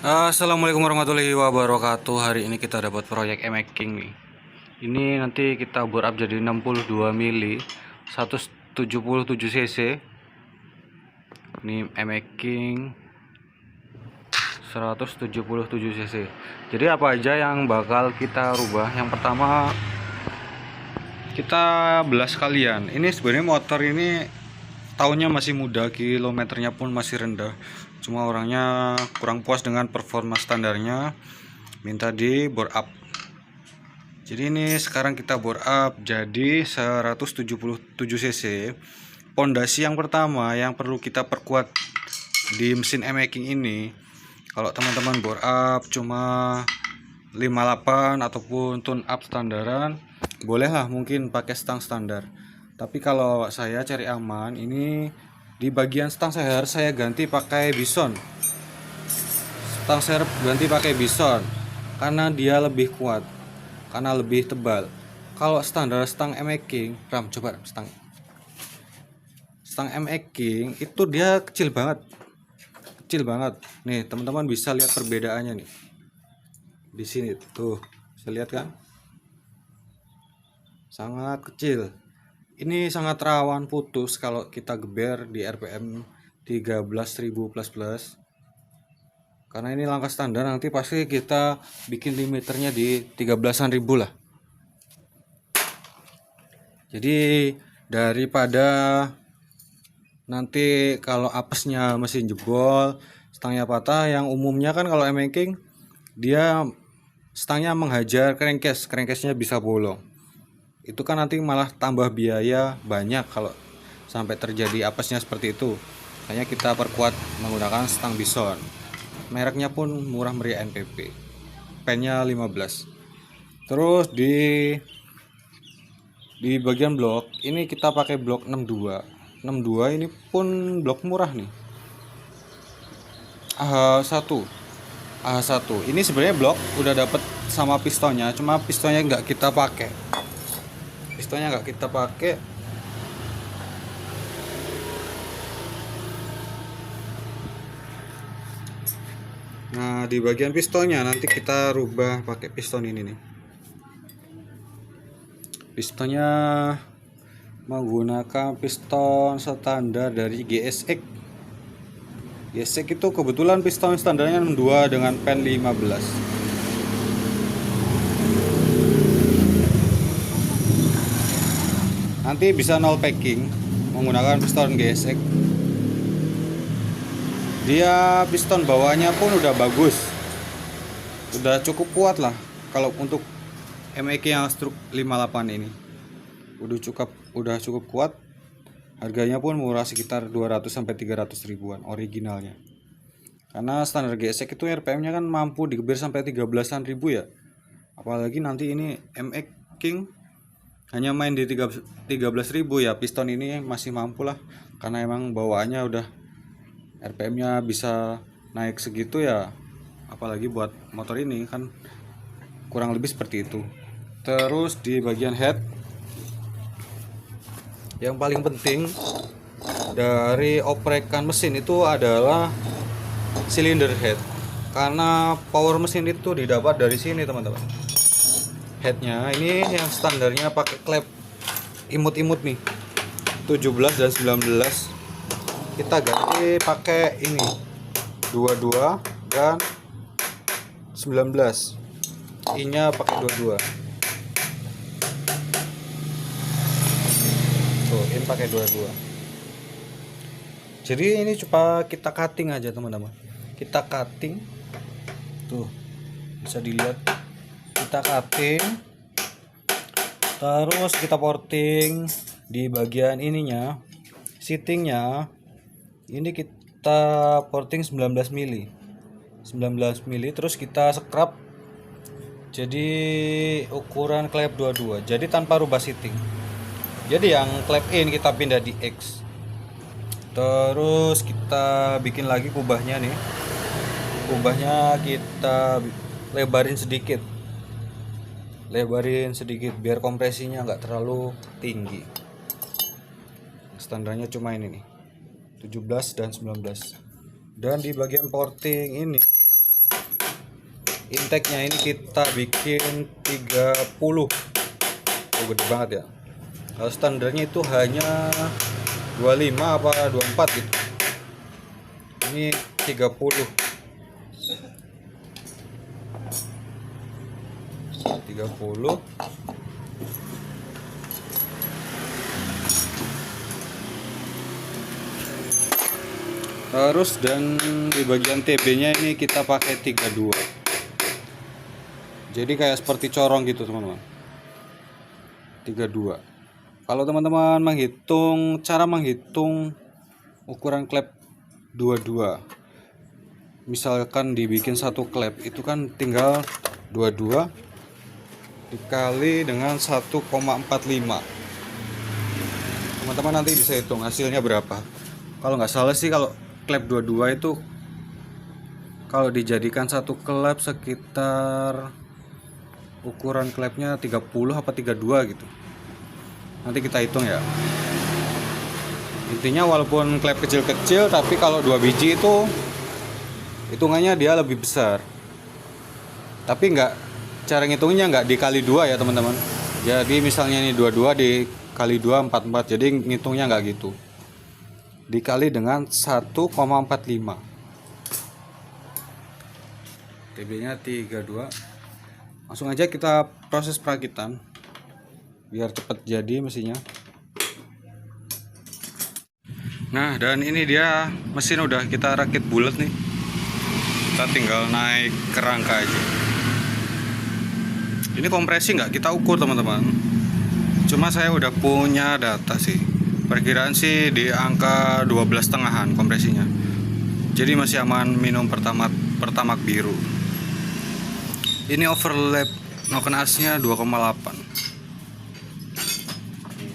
Assalamualaikum warahmatullahi wabarakatuh. Hari ini kita dapat proyek emaking nih. Ini nanti kita bore up jadi 62 mili 177 cc. Ini emaking 177 cc. Jadi apa aja yang bakal kita rubah? Yang pertama kita belas sekalian. Ini sebenarnya motor ini tahunnya masih muda, kilometernya pun masih rendah. Cuma orangnya kurang puas dengan performa standarnya, minta di bore up. Jadi ini sekarang kita bore up jadi 177 cc. Pondasi yang pertama yang perlu kita perkuat di mesin emaking ini, kalau teman-teman bore up cuma 58 ataupun tune up standaran, bolehlah mungkin pakai stang standar. Tapi kalau saya cari aman, ini di bagian stang serep saya ganti pakai Bison. Stang serep ganti pakai Bison karena dia lebih kuat, karena lebih tebal. Kalau standar stang emaking, coba stang emaking itu dia kecil banget. Kecil banget. Nih, teman-teman bisa lihat perbedaannya nih. Di sini tuh, bisa lihat kan? Sangat kecil. Ini sangat rawan putus kalau kita geber di RPM 13.000 plus. Karena ini langkah standar, nanti pasti kita bikin limiternya di 13.000 lah. Jadi daripada nanti kalau apesnya mesin jebol, stangnya patah, yang umumnya kan kalau emaking dia stangnya menghajar crankcase-nya bisa bolong. Itu kan nanti malah tambah biaya banyak kalau sampai terjadi apesnya seperti itu. Makanya kita perkuat menggunakan stang Bison. Mereknya pun murah meriah, NPP. Pennya 15. Terus di bagian blok ini kita pakai blok 62. 62 ini pun blok murah nih. AH1. AH1. Ini sebenarnya blok udah dapet sama pistonnya, cuma pistonnya nggak kita pakai. Nah, di bagian pistonnya nanti kita rubah pakai piston ini nih. Pistonnya menggunakan piston standar dari GSX. GSX itu kebetulan piston standarnya 62 dengan pen 15. Nanti bisa nol packing menggunakan piston GSX. Dia piston bawahnya pun udah bagus, udah cukup kuat lah. Kalau untuk MAK yang struk 58 ini udah cukup kuat. Harganya pun murah, sekitar 200 sampai 300 ribuan originalnya. Karena standar GSX itu RPM-nya kan mampu digeber sampai 13-an ribu ya. Apalagi nanti ini MX King hanya main di 13 ribu ya, piston ini masih mampu lah. Karena emang bawaannya udah RPM-nya bisa naik segitu ya. Apalagi buat motor ini kan kurang lebih seperti itu. Terus di bagian head, yang paling penting dari oprekan mesin itu adalah cylinder head, karena power mesin itu didapat dari sini teman-teman. Headnya ini yang standarnya pakai klep imut-imut nih 17 dan 19, kita ganti pakai ini 22 dan 19, I-nya pakai 22. Tuh, ini pakai 22. Jadi ini coba kita cutting aja teman-teman. Kita cutting. Tuh, bisa dilihat. Kita cutting. Terus kita porting di bagian ininya, seatingnya. Ini kita porting 19 mili. 19 mili, terus kita scrap jadi ukuran klep 22. Jadi tanpa rubah seating. Jadi yang klep in kita pindah di X. Terus kita bikin lagi kubahnya nih. Kubahnya kita lebarin sedikit. Biar kompresinya nggak terlalu tinggi. Standarnya cuma ini nih, 17 dan 19. Dan di bagian porting ini intake-nya ini kita bikin 30. Oh, gede banget ya. Kalau standarnya itu hanya 25 apa 24 gitu. Ini 30. 30. Terus dan di bagian TB-nya ini kita pakai 32. Jadi kayak seperti corong gitu, teman-teman. 32. Kalau teman-teman cara menghitung ukuran klep 22. Misalkan dibikin satu klep itu kan tinggal 22 dikali dengan 1,45. Teman-teman nanti bisa hitung hasilnya berapa. Kalau nggak salah sih kalau klep 22 itu kalau dijadikan satu klep sekitar ukuran klepnya 30 apa 32 gitu. Nanti kita hitung ya. Intinya walaupun klep kecil-kecil tapi kalau 2 biji itu hitungannya dia lebih besar. Tapi cara ngitungnya nggak dikali 2 ya teman-teman. Jadi misalnya ini 22 dikali 2 44. Jadi ngitungnya nggak gitu. Dikali dengan 1,45. TB-nya 32. Langsung aja kita proses perakitan biar cepat jadi mesinnya. Nah, dan ini dia mesin udah kita rakit bulat nih. Kita tinggal naik kerangka aja. Ini kompresi nggak kita ukur teman-teman. Cuma saya udah punya data sih. Perkiraan sih di angka 12,5-an kompresinya. Jadi masih aman minum pertamax biru. Ini overlap noken asnya 2,8.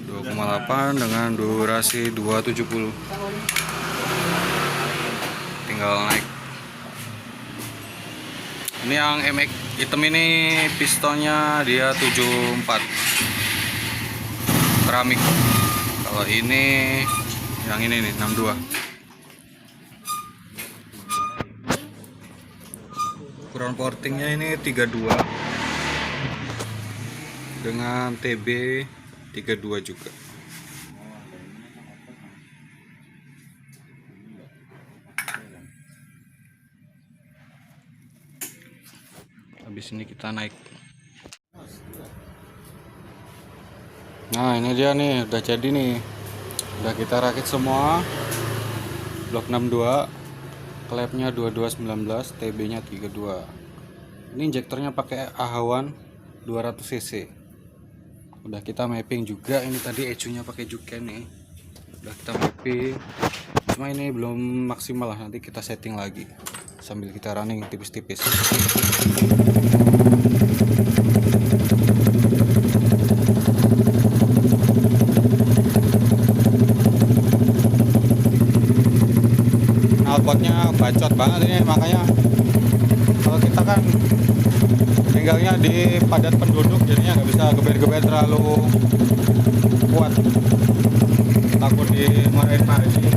2,8 dengan durasi 270. Tinggal naik. Ini yang MX hitam ini pistonnya dia 74 keramik. Kalau ini yang ini nih 62. Ukuran portingnya ini 32 dengan TB 32 juga. Habis ini kita naik. Nah, ini dia nih, udah jadi nih. Udah kita rakit semua. Blok 62, klepnya 2219, TB-nya 32. Ini injektornya pakai Ahawan 200 cc. Udah kita mapping juga. Ini tadi ECU-nya pakai Juken nih. Udah kita mapping. Cuma ini belum maksimal lah, nanti kita setting lagi sambil kita running tipis-tipis. Knalpotnya bacot banget ini, makanya kalau kita kan tinggalnya di padat penduduk jadinya nggak bisa geber-geber terlalu kuat, takut dimarahin-marahin.